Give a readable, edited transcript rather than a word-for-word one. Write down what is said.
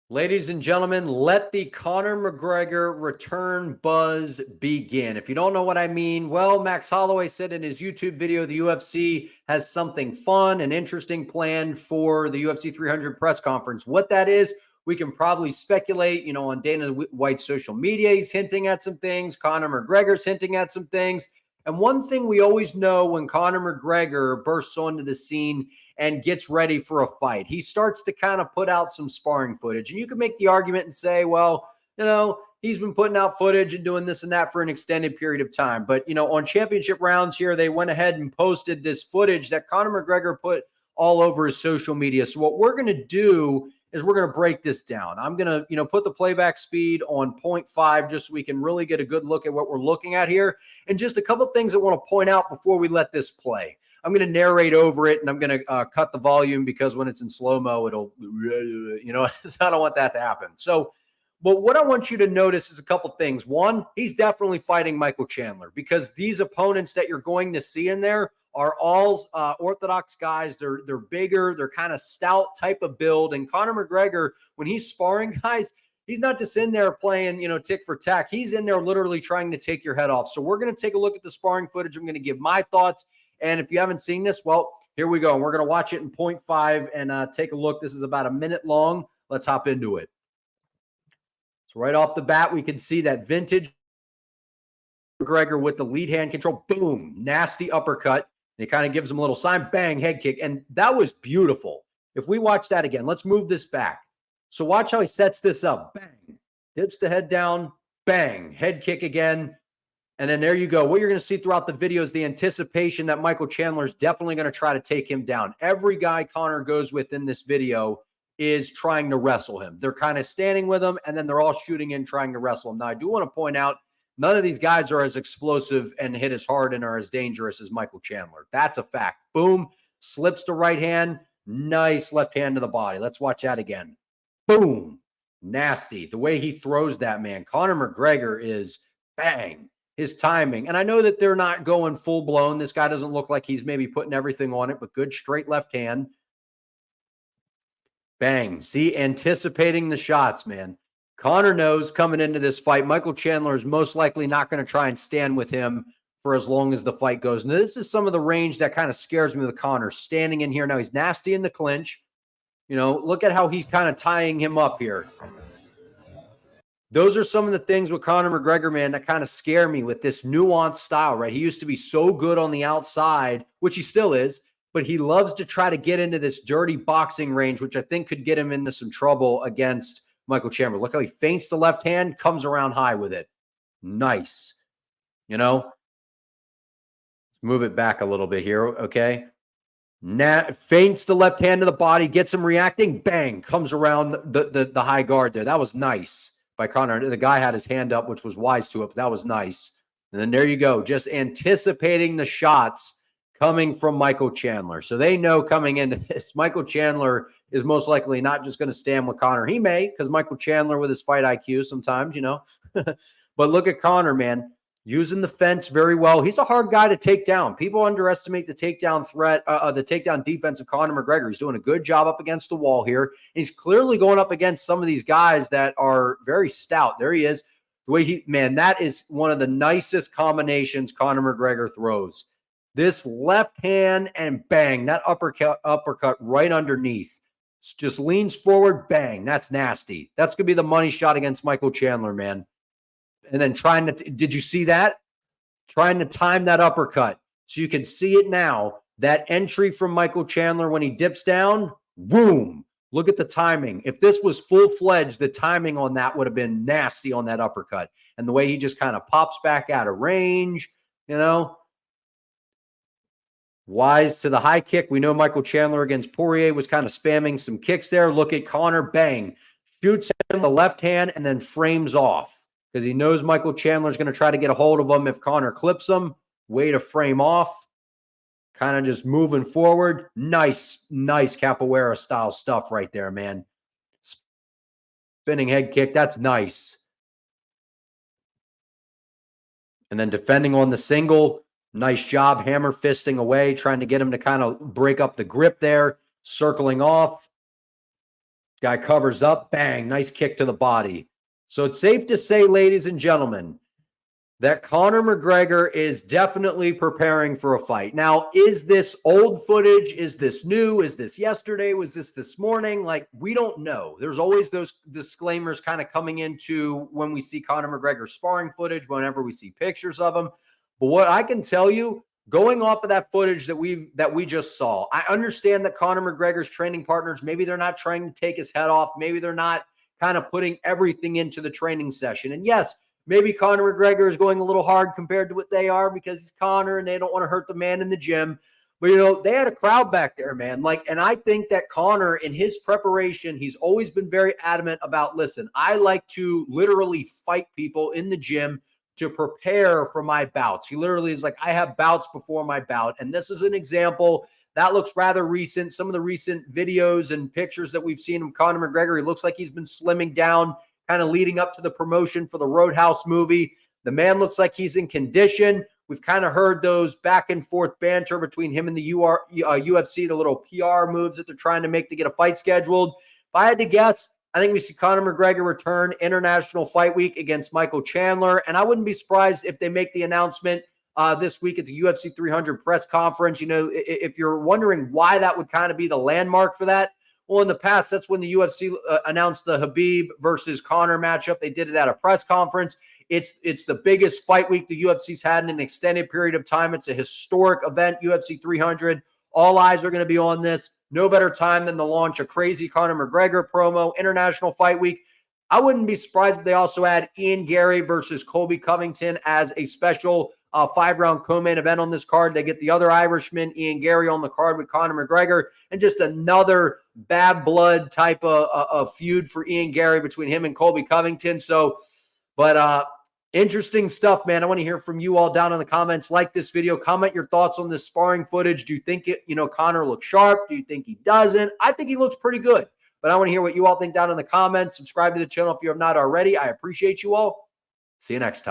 Ladies and gentlemen, let the Conor McGregor return buzz begin. If you don't know what I mean, well, Max Holloway said in his YouTube video the UFC has something fun and interesting planned for the UFC 300 press conference. What that is, we can probably speculate, on Dana White's social media. He's hinting at some things. Conor McGregor's hinting at some things. And one thing we always know when Conor McGregor bursts onto the scene and gets ready for a fight, he starts to kind of put out some sparring footage. And you can make the argument and say, well, he's been putting out footage and doing this and that for an extended period of time. But, on championship rounds here, they went ahead and posted this footage that Conor McGregor put all over his social media. So what we're going to do is we're going to break this down. I'm going to, put the playback speed on 0.5 just so we can really get a good look at what we're looking at here. And just a couple of things I want to point out before we let this play. I'm going to narrate over it, and I'm going to cut the volume because when it's in slow-mo, it'll, so I don't want that to happen. So, but what I want you to notice is a couple things. One, he's definitely fighting Michael Chandler because these opponents that you're going to see in there are all orthodox guys. They're bigger. They're kind of stout type of build. And Conor McGregor, when he's sparring guys, he's not just in there playing, tick for tack. He's in there literally trying to take your head off. So we're going to take a look at the sparring footage. I'm going to give my thoughts. And if you haven't seen this, well, here we go. And we're going to watch it in 0.5 and take a look. This is about a minute long. Let's hop into it. So right off the bat, we can see that vintage McGregor with the lead hand control. Boom, nasty uppercut. And he kind of gives him a little sign, bang, head kick. And that was beautiful. If we watch that again, let's move this back. So watch how he sets this up. Bang, dips the head down, bang, head kick again. And then there you go. What you're going to see throughout the video is the anticipation that Michael Chandler is definitely going to try to take him down. Every guy Conor goes with in this video is trying to wrestle him. They're kind of standing with him, and then they're all shooting in trying to wrestle him. Now, I do want to point out, none of these guys are as explosive and hit as hard and are as dangerous as Michael Chandler. That's a fact. Boom, slips the right hand, nice left hand to the body. Let's watch that again. Boom, nasty. The way he throws that, man. Conor McGregor is bang. His timing. And I know that they're not going full blown. This guy doesn't look like he's maybe putting everything on it, but good straight left hand. Bang. See, anticipating the shots, man. Conor knows coming into this fight, Michael Chandler is most likely not going to try and stand with him for as long as the fight goes. Now, this is some of the range that kind of scares me with Conor. Standing in here. Now, he's nasty in the clinch. Look at how he's kind of tying him up here. Those are some of the things with Conor McGregor, man, that kind of scare me with this nuanced style, right? He used to be so good on the outside, which he still is, but he loves to try to get into this dirty boxing range, which I think could get him into some trouble against Michael Chandler. Look how he feints the left hand, comes around high with it. Nice. Move it back a little bit here, okay? Feints the left hand to the body, gets him reacting, bang, comes around the high guard there. That was nice by Conor. The guy had his hand up, which was wise to it, but that was nice. And then there you go, just anticipating the shots coming from Michael Chandler. So they know coming into this, Michael Chandler is most likely not just going to stand with Conor. He may, because Michael Chandler with his fight IQ sometimes, But look at Conor, man, using the fence very well. He's a hard guy to take down. People underestimate the takedown threat, the takedown defense of Conor McGregor. He's doing a good job up against the wall here. He's clearly going up against some of these guys that are very stout. There he is. The way that is one of the nicest combinations Conor McGregor throws. This left hand and bang, that uppercut right underneath. Just leans forward, bang. That's nasty. That's going to be the money shot against Michael Chandler, man. And then did you see that? Trying to time that uppercut. So you can see it now. That entry from Michael Chandler when he dips down, boom. Look at the timing. If this was full-fledged, the timing on that would have been nasty on that uppercut. And the way he just kind of pops back out of range, Wise to the high kick. We know Michael Chandler against Poirier was kind of spamming some kicks there. Look at Conor, bang. Shoots him the left hand and then frames off. Because he knows Michael Chandler is going to try to get a hold of him if Conor clips him. Way to frame off. Kind of just moving forward. Nice capoeira style stuff right there, man. Spinning head kick. That's nice. And then defending on the single. Nice job. Hammer fisting away. Trying to get him to kind of break up the grip there. Circling off. Guy covers up, bang, nice kick to the body. So it's safe to say, ladies and gentlemen, that Conor McGregor is definitely preparing for a fight. Now, is this old footage? Is this new? Is this yesterday? Was this morning? Like, we don't know. There's always those disclaimers kind of coming into when we see Conor McGregor sparring footage, whenever we see pictures of him. But what I can tell you, going off of that footage that we just saw, I understand that Conor McGregor's training partners, maybe they're not trying to take his head off. Maybe they're not kind of putting everything into the training session. And yes, maybe Conor McGregor is going a little hard compared to what they are because he's Conor and they don't want to hurt the man in the gym. But, you know, they had a crowd back there, man. Like, and I think that Conor, in his preparation, he's always been very adamant about, listen, I like to literally fight people in the gym to prepare for my bouts. He literally is like, I have bouts before my bout. And this is an example that looks rather recent. Some of the recent videos and pictures that we've seen of Conor McGregor, he looks like he's been slimming down, kind of leading up to the promotion for the Roadhouse movie. The man looks like he's in condition. We've kind of heard those back and forth banter between him and the UFC, the little PR moves that they're trying to make to get a fight scheduled. If I had to guess, I think we see Conor McGregor return International Fight Week against Michael Chandler. And I wouldn't be surprised if they make the announcement this week at the UFC 300 press conference. You know, if you're wondering why that would kind of be the landmark for that, well, in the past, that's when the UFC announced the Khabib versus Conor matchup. They did it at a press conference. It's the biggest fight week the UFC's had in an extended period of time. It's a historic event, UFC 300. All eyes are going to be on this. No better time than to launch a crazy Conor McGregor promo, International Fight Week. I wouldn't be surprised if they also add Ian Gary versus Colby Covington as a special 5-round co-main event on this card. They get the other Irishman, Ian Gary, on the card with Conor McGregor, and just another bad blood type of feud for Ian Gary between him and Colby Covington. So, but interesting stuff, man. I want to hear from you all down in the comments. Like this video, comment your thoughts on this sparring footage. Do you think Conor looks sharp? Do you think he doesn't? I think he looks pretty good, but I want to hear what you all think down in the comments. Subscribe to the channel if you have not already. I appreciate you all. See you next time.